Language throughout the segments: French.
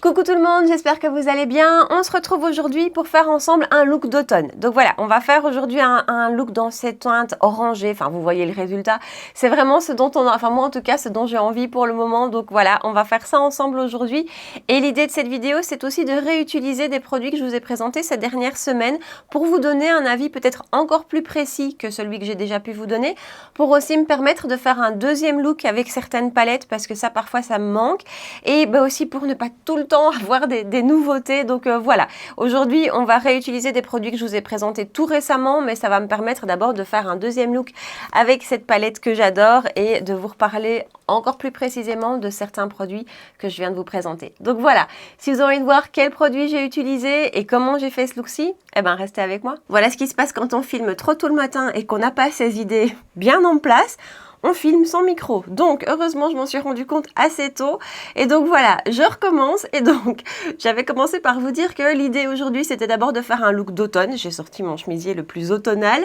Coucou tout le monde, j'espère que vous allez bien. On se retrouve aujourd'hui pour faire ensemble un look d'automne. Donc voilà, on va faire aujourd'hui un look dans cette teinte orangée. Enfin, vous voyez le résultat. C'est vraiment ce dont on a, enfin moi en tout cas, ce dont j'ai envie pour le moment. Donc voilà, on va faire ça ensemble aujourd'hui. Et l'idée de cette vidéo, c'est aussi de réutiliser des produits que je vous ai présentés ces dernières semaines pour vous donner un avis peut-être encore plus précis que celui que j'ai déjà pu vous donner, pour aussi me permettre de faire un deuxième look avec certaines palettes parce que ça parfois ça me manque. Et aussi pour ne pas tout le temps avoir des nouveautés. Donc voilà, aujourd'hui on va réutiliser des produits que je vous ai présentés tout récemment, mais ça va me permettre d'abord de faire un deuxième look avec cette palette que j'adore et de vous reparler encore plus précisément de certains produits que je viens de vous présenter. Donc voilà, si vous avez envie de voir quels produits j'ai utilisés et comment j'ai fait ce look-ci, eh ben restez avec moi. Voilà ce qui se passe quand on filme trop tôt le matin et qu'on n'a pas ses idées bien en place. On filme sans micro. Donc, heureusement, je m'en suis rendu compte assez tôt. Et donc, voilà, je recommence. Et donc, j'avais commencé par vous dire que l'idée aujourd'hui, c'était d'abord de faire un look d'automne. J'ai sorti mon chemisier le plus automnal.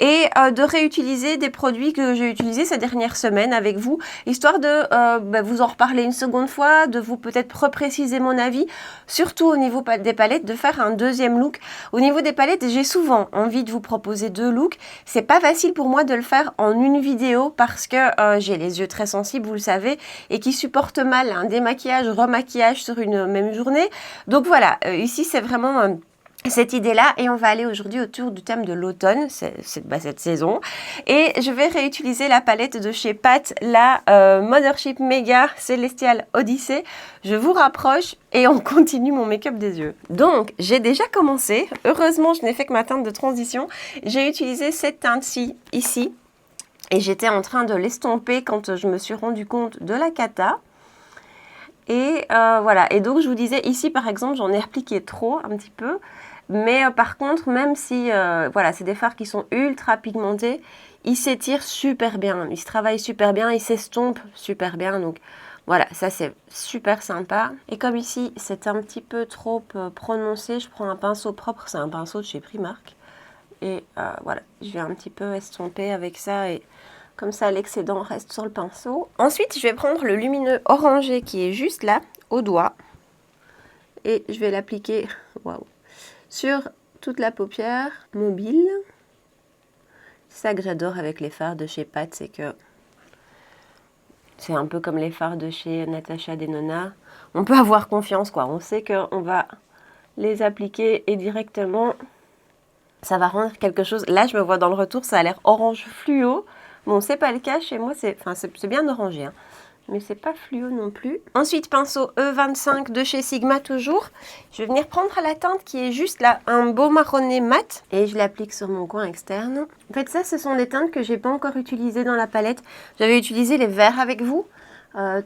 Et de réutiliser des produits que j'ai utilisés ces dernières semaines avec vous, histoire de vous en reparler une seconde fois, de vous peut-être repréciser mon avis, surtout au niveau des palettes, de faire un deuxième look. Au niveau des palettes, j'ai souvent envie de vous proposer deux looks. C'est pas facile pour moi de le faire en une vidéo parce que j'ai les yeux très sensibles, vous le savez, et qui supportent mal un démaquillage, remaquillage sur une même journée. Donc voilà, ici c'est vraiment cette idée-là, et on va aller aujourd'hui autour du thème de l'automne, cette saison, et je vais réutiliser la palette de chez Pat, la Mothership Mega Celestial Odyssey. Je vous rapproche et on continue mon make-up des yeux. Donc, j'ai déjà commencé, heureusement je n'ai fait que ma teinte de transition, j'ai utilisé cette teinte-ci, ici, et j'étais en train de l'estomper quand je me suis rendu compte de la cata. Et voilà, et donc je vous disais, ici par exemple, j'en ai appliqué trop, un petit peu. Mais par contre, même si, voilà, c'est des fards qui sont ultra pigmentés, ils s'étirent super bien, ils se travaillent super bien, ils s'estompent super bien. Donc voilà, ça c'est super sympa. Et comme ici, c'est un petit peu trop prononcé, je prends un pinceau propre, c'est un pinceau de chez Primark. Et voilà, je vais un petit peu estomper avec ça et comme ça l'excédent reste sur le pinceau. Ensuite, je vais prendre le lumineux orangé qui est juste là, au doigt. Et je vais l'appliquer sur toute la paupière mobile. C'est ça que j'adore avec les fards de chez Pat, c'est que c'est un peu comme les fards de chez Natasha Denona. On peut avoir confiance, quoi. On sait qu'on va les appliquer et directement ça va rendre quelque chose. Là, je me vois dans le retour, ça a l'air orange fluo. Bon, c'est pas le cas chez moi, c'est bien orangé, hein, mais c'est pas fluo non plus. Ensuite, pinceau E25 de chez Sigma toujours. Je vais venir prendre la teinte qui est juste là, un beau marronné mat, et je l'applique sur mon coin externe. En fait, ça, ce sont des teintes que j'ai pas encore utilisées dans la palette. J'avais utilisé les verts avec vous.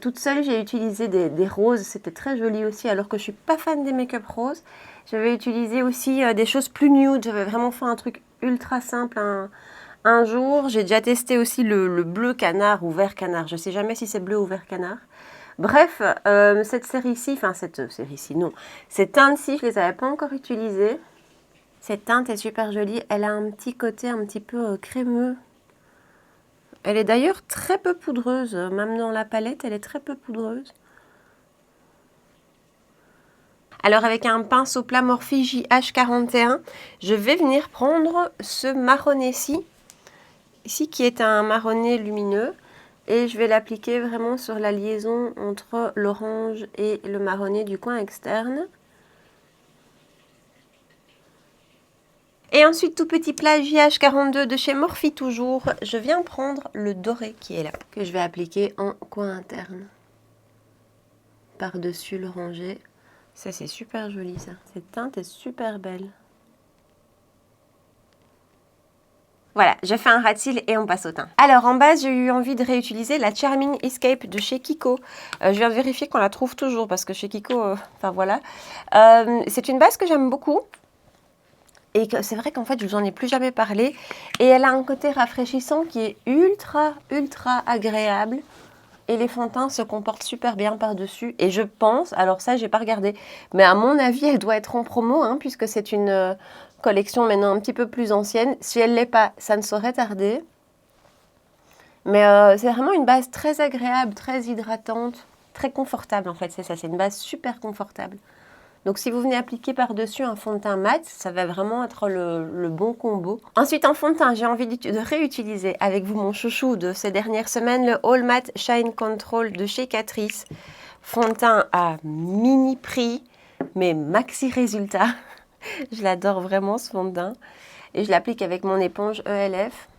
Toute seule, j'ai utilisé des roses, c'était très joli aussi, alors que je suis pas fan des make-up roses. J'avais utilisé aussi des choses plus nude, j'avais vraiment fait un truc ultra simple un jour. J'ai déjà testé aussi le bleu canard ou vert canard, je sais jamais si c'est bleu ou vert canard. Bref, cette série-ci, enfin cette série-ci, non, cette teinte-ci, je les avais pas encore utilisées. Cette teinte est super jolie, elle a un petit côté un petit peu crémeux. Elle est d'ailleurs très peu poudreuse, même dans la palette, elle est très peu poudreuse. Alors avec un pinceau plat Morphe JH41, je vais venir prendre ce marronné-ci, ici qui est un marronné lumineux, et je vais l'appliquer vraiment sur la liaison entre l'orange et le marronné du coin externe. Et ensuite, tout petit plat JH42 de chez Morphe toujours, je viens prendre le doré qui est là, que je vais appliquer en coin interne. Par-dessus l'orangé. Ça, c'est super joli, ça. Cette teinte est super belle. Voilà, je fais un ras de cils et on passe au teint. Alors, en base, j'ai eu envie de réutiliser la Charming Escape de chez Kiko. Je viens de vérifier qu'on la trouve toujours parce que chez Kiko, enfin voilà. C'est une base que j'aime beaucoup. Et c'est vrai qu'en fait, je vous en ai plus jamais parlé. Et elle a un côté rafraîchissant qui est ultra, ultra agréable. Et les fonds de teint se comportent super bien par-dessus. Et je pense, alors ça, j'ai pas regardé, mais à mon avis, elle doit être en promo, hein, puisque c'est une collection maintenant un petit peu plus ancienne. Si elle l'est pas, ça ne saurait tarder. Mais c'est vraiment une base très agréable, très hydratante. très confortable en fait, c'est ça, c'est une base super confortable. Donc si vous venez appliquer par-dessus un fond de teint mat, ça va vraiment être le bon combo. Ensuite en fond de teint, j'ai envie de réutiliser avec vous mon chouchou de ces dernières semaines, le All Matte Shine Control de chez Catrice. Fond de teint à mini prix, mais maxi résultat. Je l'adore vraiment ce fond de teint. Et je l'applique avec mon éponge ELF.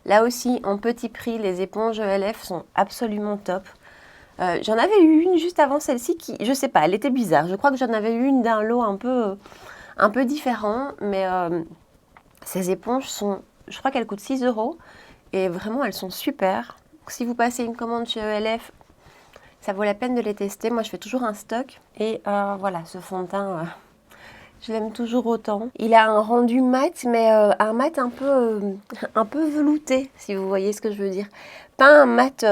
Là aussi, en petit prix, les éponges ELF sont absolument top. J'en avais eu une juste avant celle-ci qui, je sais pas, elle était bizarre. Je crois que j'en avais eu une d'un lot un peu différent, mais ces éponges sont, je crois qu'elles coûtent 6 € et vraiment elles sont super. Donc, si vous passez une commande chez ELF, ça vaut la peine de les tester. Moi, je fais toujours un stock et voilà, ce fond de teint. Je l'aime toujours autant. Il a un rendu mat, mais un mat un peu velouté, si vous voyez ce que je veux dire. Pas un mat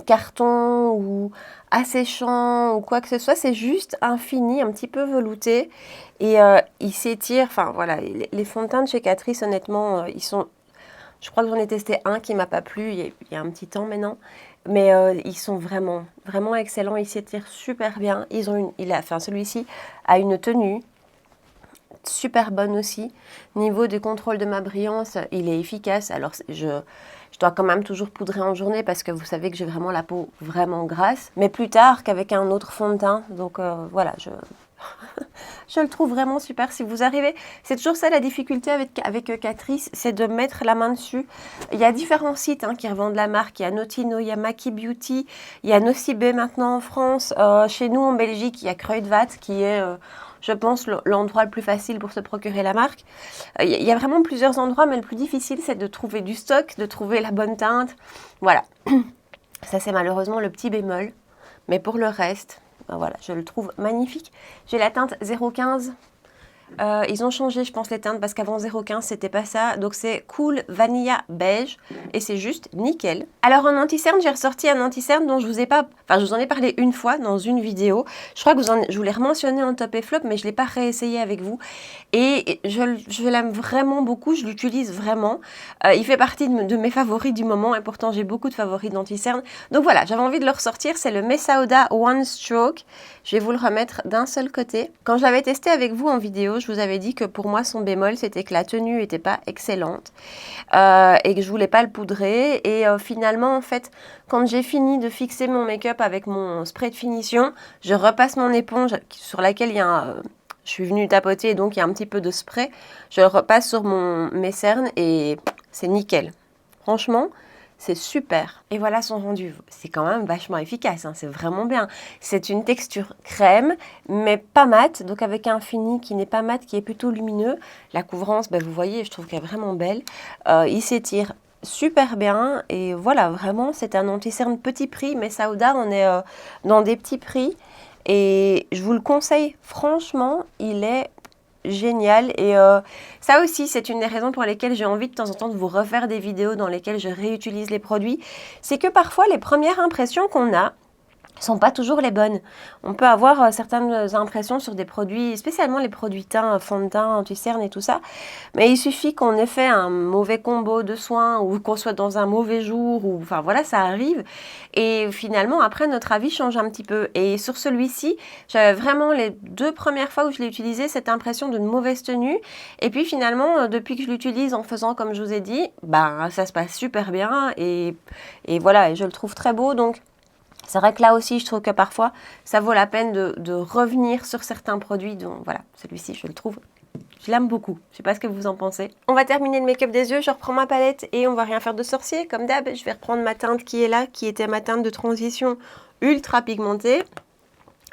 carton ou asséchant ou quoi que ce soit, c'est juste un fini, un petit peu velouté. Et il s'étire, enfin voilà, les fonds de teint de chez Catrice, honnêtement, ils sont... Je crois que j'en ai testé un qui m'a pas plu il y a un petit temps maintenant. Mais ils sont vraiment, vraiment excellents. Ils s'étirent super bien. Celui-ci a une tenue super bonne aussi. Niveau du contrôle de ma brillance, il est efficace. Alors je dois quand même toujours poudrer en journée parce que vous savez que j'ai vraiment la peau vraiment grasse. Mais plus tard qu'avec un autre fond de teint. Donc voilà, je le trouve vraiment super. Si vous arrivez, c'est toujours ça la difficulté avec Catrice, c'est de mettre la main dessus. Il y a différents sites qui revendent la marque. Il y a Notino, il y a Maki Beauty, il y a Nocibé maintenant en France. Chez nous en Belgique, il y a Kruidvat qui est... je pense l'endroit le plus facile pour se procurer la marque. Il y a vraiment plusieurs endroits, mais le plus difficile, c'est de trouver du stock, de trouver la bonne teinte. Voilà. Ça, c'est malheureusement le petit bémol. Mais pour le reste, voilà, je le trouve magnifique. J'ai la teinte 015. Ils ont changé, je pense, les teintes parce qu'avant 015, c'était pas ça. Donc, c'est Cool Vanilla Beige et c'est juste nickel. Alors, en anti-cerne, j'ai ressorti un anti-cerne dont je vous en ai parlé une fois dans une vidéo. Je crois que je vous l'ai rementionné en top et flop, mais je l'ai pas réessayé avec vous. Et je l'aime vraiment beaucoup, je l'utilise vraiment. Il fait partie de mes favoris du moment et pourtant, j'ai beaucoup de favoris d'anti-cerne. Donc, voilà, j'avais envie de le ressortir. C'est le Messauda One Stroke. Je vais vous le remettre d'un seul côté. Quand je l'avais testé avec vous en vidéo, je vous avais dit que pour moi, son bémol, c'était que la tenue n'était pas excellente et que je voulais pas le poudrer. Et finalement, en fait, quand j'ai fini de fixer mon make-up avec mon spray de finition, je repasse mon éponge sur laquelle il y a je suis venue tapoter, donc il y a un petit peu de spray. Je le repasse sur mes cernes et c'est nickel. Franchement, c'est super. Et voilà son rendu. C'est quand même vachement efficace, c'est vraiment bien. C'est une texture crème, mais pas mat, donc avec un fini qui n'est pas mat, qui est plutôt lumineux. La couvrance, vous voyez, je trouve qu'elle est vraiment belle. Il s'étire super bien et voilà, vraiment, c'est un anti-cerne petit prix, mais Sauda, on est dans des petits prix. Et je vous le conseille, franchement, il est génial. Et ça aussi, c'est une des raisons pour lesquelles j'ai envie de temps en temps de vous refaire des vidéos dans lesquelles je réutilise les produits. C'est que parfois, les premières impressions qu'on a sont pas toujours les bonnes. On peut avoir certaines impressions sur des produits, spécialement les produits teint, fond de teint, anti-cerne et tout ça. Mais il suffit qu'on ait fait un mauvais combo de soins ou qu'on soit dans un mauvais jour, ou enfin voilà, ça arrive. Et finalement, après, notre avis change un petit peu. Et sur celui-ci, j'avais vraiment les 2 premières fois où je l'ai utilisé, cette impression d'une mauvaise tenue. Et puis finalement, depuis que je l'utilise en faisant comme je vous ai dit, ça se passe super bien. Et voilà, et je le trouve très beau. Donc, c'est vrai que là aussi, je trouve que parfois, ça vaut la peine de revenir sur certains produits. Donc voilà, celui-ci, je l'aime beaucoup. Je ne sais pas ce que vous en pensez. On va terminer le make-up des yeux. Je reprends ma palette et on va rien faire de sorcier. Comme d'hab, je vais reprendre ma teinte qui est là, qui était ma teinte de transition ultra pigmentée.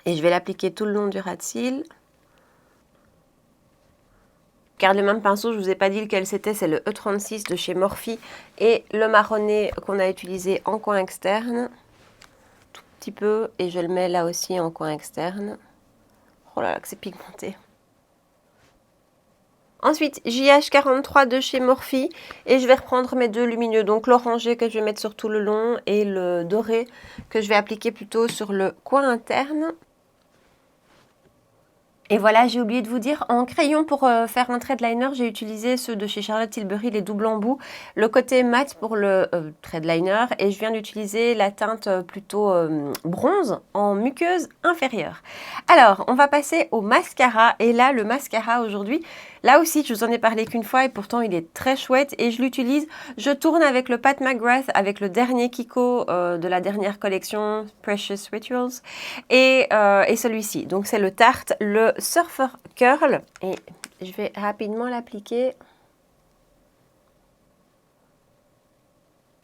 Et je vais l'appliquer tout le long du ras de cils. Garde le même pinceau, je ne vous ai pas dit lequel c'était, c'est le E36 de chez Morphe et le marronné qu'on a utilisé en coin externe. Petit peu et je le mets là aussi en coin externe. Oh là là que c'est pigmenté. Ensuite, JH43 de chez Morphe et je vais reprendre mes 2 lumineux, donc l'orangé que je vais mettre sur tout le long et le doré que je vais appliquer plutôt sur le coin interne. Et voilà, j'ai oublié de vous dire, en crayon pour faire un trait de liner, j'ai utilisé ceux de chez Charlotte Tilbury, les doubles embouts, le côté mat pour le trait de liner, et je viens d'utiliser la teinte plutôt bronze en muqueuse inférieure. Alors, on va passer au mascara, et là, le mascara aujourd'hui, là aussi, je vous en ai parlé qu'une fois, et pourtant il est très chouette, et je l'utilise, je tourne avec le Pat McGrath, avec le dernier Kiko de la dernière collection, Precious Rituals, et celui-ci. Donc c'est le Tarte, le Surfer Curl. Et je vais rapidement l'appliquer.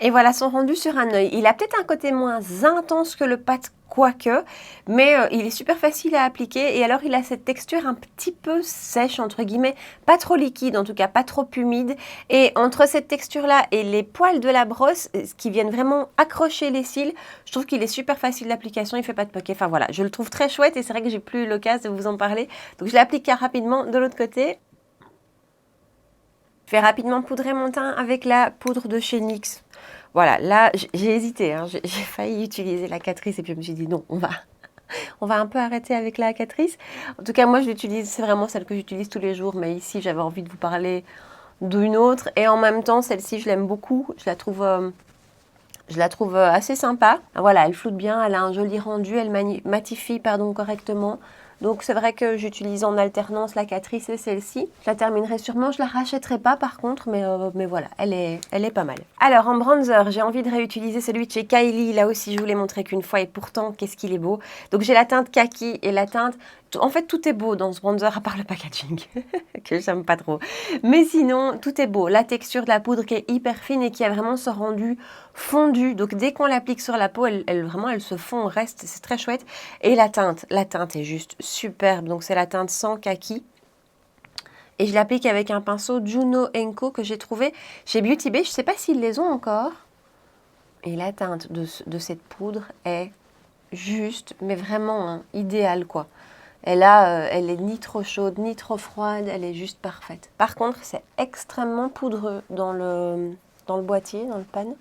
Et voilà son rendu sur un œil. Il a peut-être un côté moins intense que le pâte, quoique, mais il est super facile à appliquer. Et alors, il a cette texture un petit peu sèche, entre guillemets, pas trop liquide, en tout cas pas trop humide. Et entre cette texture-là et les poils de la brosse, qui viennent vraiment accrocher les cils, je trouve qu'il est super facile d'application, il fait pas de poquet. Enfin voilà, je le trouve très chouette et c'est vrai que j'ai plus eu l'occasion de vous en parler. Donc je l'applique rapidement de l'autre côté. Je vais rapidement poudrer mon teint avec la poudre de chez NYX. Voilà, là, j'ai hésité, hein, j'ai failli utiliser la Catrice et puis je me suis dit non, on va un peu arrêter avec la Catrice. En tout cas, moi, je l'utilise, c'est vraiment celle que j'utilise tous les jours, mais ici, j'avais envie de vous parler d'une autre. Et en même temps, celle-ci, je l'aime beaucoup, je la trouve assez sympa. Voilà, elle floute bien, elle a un joli rendu, elle matifie correctement. Donc c'est vrai que j'utilise en alternance la Catrice et celle-ci. Je la terminerai sûrement, je la rachèterai pas par contre, mais voilà, elle est pas mal. Alors en bronzer, j'ai envie de réutiliser celui de chez Kylie. Là aussi, je vous l'ai montré qu'une fois et pourtant, qu'est-ce qu'il est beau. Donc j'ai la teinte kaki et la teinte... En fait, tout est beau dans ce bronzer à part le packaging, que j'aime pas trop. Mais sinon, tout est beau. La texture de la poudre qui est hyper fine et qui a vraiment ce rendu fondu. Donc dès qu'on l'applique sur la peau, vraiment, elle se fond, reste. C'est très chouette. Et la teinte est juste superbe. Donc c'est la teinte sans kaki. Et je l'applique avec un pinceau Juno Co que j'ai trouvé chez Beauty Bay. Je ne sais pas s'ils les ont encore. Et la teinte de cette poudre est juste, mais vraiment hein, idéale quoi. Elle est ni trop chaude, ni trop froide, elle est juste parfaite. Par contre, c'est extrêmement poudreux dans le boîtier, dans le pan.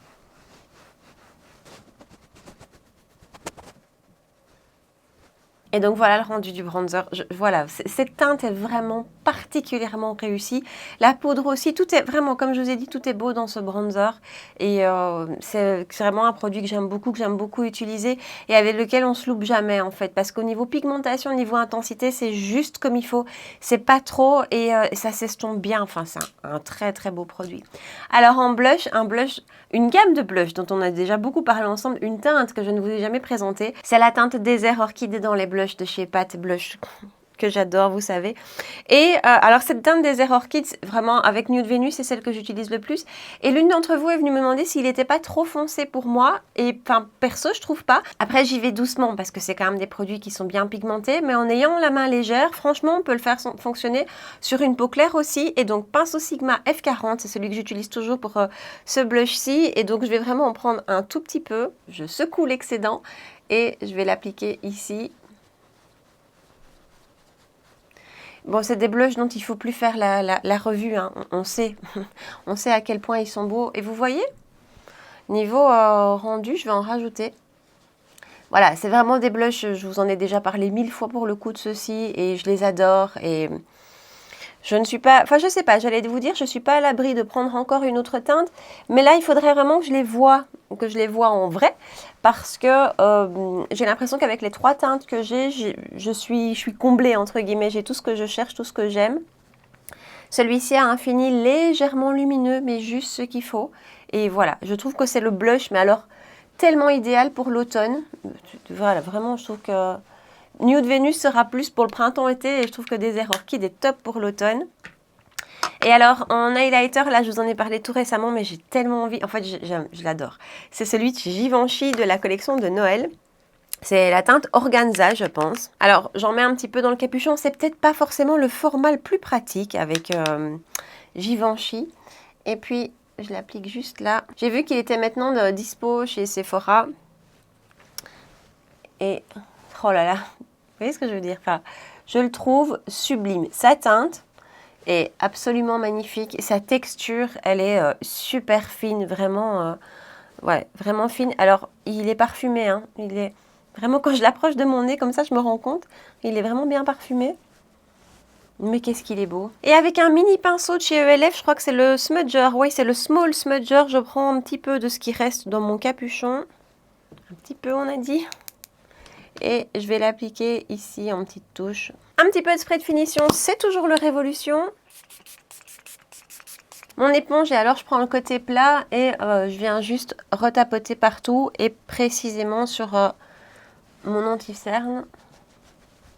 Et donc voilà le rendu du bronzer. Voilà, cette teinte est vraiment particulièrement réussie. La poudre aussi, tout est vraiment, comme je vous ai dit, tout est beau dans ce bronzer. Et c'est vraiment un produit que j'aime beaucoup utiliser et avec lequel on se loupe jamais en fait. Parce qu'au niveau pigmentation, au niveau intensité, c'est juste comme il faut. C'est pas trop et ça s'estompe bien. Enfin, c'est un très très beau produit. Alors en blush, une gamme de blush dont on a déjà beaucoup parlé ensemble, une teinte que je ne vous ai jamais présentée. C'est la teinte Désert Orchidée dans les blushs de chez Pat Blush que j'adore, vous savez. Et alors cette teinte Désert Orchid, vraiment avec Nude Venus, c'est celle que j'utilise le plus. Et l'une d'entre vous est venue me demander s'il n'était pas trop foncé pour moi. Et enfin, perso, je trouve pas. Après, j'y vais doucement parce que c'est quand même des produits qui sont bien pigmentés. Mais en ayant la main légère, franchement, on peut le faire fonctionner sur une peau claire aussi. Et donc, pinceau Sigma F40, c'est celui que j'utilise toujours pour ce blush-ci. Et donc, je vais vraiment en prendre un tout petit peu. Je secoue l'excédent et je vais l'appliquer ici. Bon, c'est des blushs dont il ne faut plus faire la revue, hein. On sait. On sait à quel point ils sont beaux. Et vous voyez, niveau rendu, je vais en rajouter. Voilà, c'est vraiment des blushs, je vous en ai déjà parlé 1000 fois pour le coup de ceux-ci, et je les adore. Et je ne suis pas, enfin je sais pas, j'allais vous dire, je ne suis pas à l'abri de prendre encore une autre teinte, mais là il faudrait vraiment que je les vois en vrai, parce que j'ai l'impression qu'avec les 3 teintes que je suis comblée entre guillemets, j'ai tout ce que je cherche, tout ce que j'aime. Celui-ci a un fini légèrement lumineux, mais juste ce qu'il faut. Et voilà, je trouve que c'est le blush, mais alors tellement idéal pour l'automne. Voilà, vraiment, je trouve que Nude Venus sera plus pour le printemps-été et je trouve que Désert Orchid est top pour l'automne. Et alors, en highlighter, là, je vous en ai parlé tout récemment, mais j'ai tellement envie. En fait, je l'adore. C'est celui de chez Givenchy de la collection de Noël. C'est la teinte Organza, je pense. Alors, j'en mets un petit peu dans le capuchon. C'est peut-être pas forcément le format le plus pratique avec Givenchy. Et puis, je l'applique juste là. J'ai vu qu'il était maintenant dispo chez Sephora. Et, oh là là, vous voyez ce que je veux dire? Enfin, je le trouve sublime. Sa teinte est absolument magnifique. Sa texture, elle est super fine, vraiment, ouais, vraiment fine. Alors, il est parfumé, hein. Il est vraiment, quand je l'approche de mon nez, comme ça, je me rends compte, il est vraiment bien parfumé. Mais qu'est-ce qu'il est beau. Et avec un mini pinceau de chez ELF, je crois que c'est le Smudger. Oui, c'est le Small Smudger. Je prends un petit peu de ce qui reste dans mon capuchon. Un petit peu, on a dit. Et je vais l'appliquer ici en petite touche. Un petit peu de spray de finition, c'est toujours le Révolution. Mon éponge, et alors je prends le côté plat et je viens juste retapoter partout et précisément sur mon anti-cerne.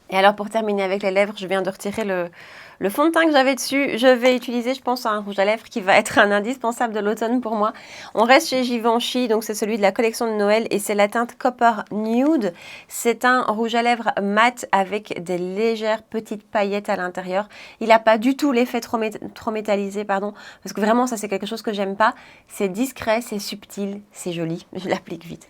Et alors pour terminer avec les lèvres, je viens de retirer le fond de teint que j'avais dessus. Je vais utiliser, je pense, un rouge à lèvres qui va être un indispensable de l'automne pour moi. On reste chez Givenchy, donc c'est celui de la collection de Noël et c'est la teinte Copper Nude. C'est un rouge à lèvres mat avec des légères petites paillettes à l'intérieur. Il n'a pas du tout l'effet trop métallisé, pardon, parce que vraiment ça c'est quelque chose que j'aime pas. C'est discret, c'est subtil, c'est joli. Je l'applique vite.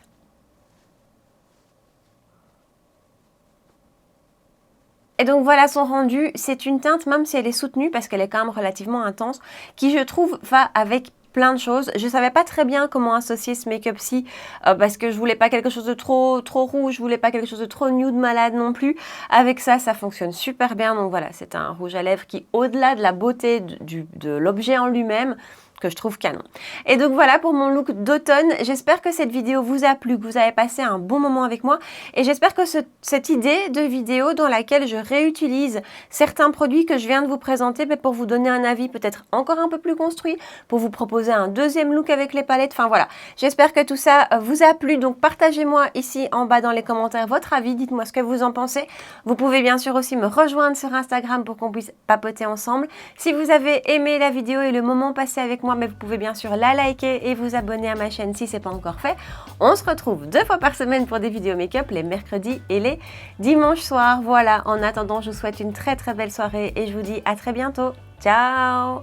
Et donc voilà son rendu, c'est une teinte, même si elle est soutenue, parce qu'elle est quand même relativement intense, qui je trouve va avec plein de choses. Je ne savais pas très bien comment associer ce make-up-ci, parce que je voulais pas quelque chose de trop rouge, je voulais pas quelque chose de trop nude malade non plus. Avec ça, ça fonctionne super bien. Donc voilà, c'est un rouge à lèvres qui, au-delà de la beauté de l'objet en lui-même, que je trouve canon. Et donc voilà pour mon look d'automne. J'espère que cette vidéo vous a plu, que vous avez passé un bon moment avec moi et j'espère que cette idée de vidéo dans laquelle je réutilise certains produits que je viens de vous présenter mais pour vous donner un avis peut-être encore un peu plus construit, pour vous proposer un deuxième look avec les palettes, enfin voilà. J'espère que tout ça vous a plu, donc partagez-moi ici en bas dans les commentaires votre avis, dites-moi ce que vous en pensez. Vous pouvez bien sûr aussi me rejoindre sur Instagram pour qu'on puisse papoter ensemble. Si vous avez aimé la vidéo et le moment passé avec moi, mais vous pouvez bien sûr la liker et vous abonner à ma chaîne si ce n'est pas encore fait. On se retrouve 2 fois par semaine pour des vidéos make-up, les mercredis et les dimanches soirs. Voilà, en attendant, je vous souhaite une très belle soirée et je vous dis à très bientôt. Ciao!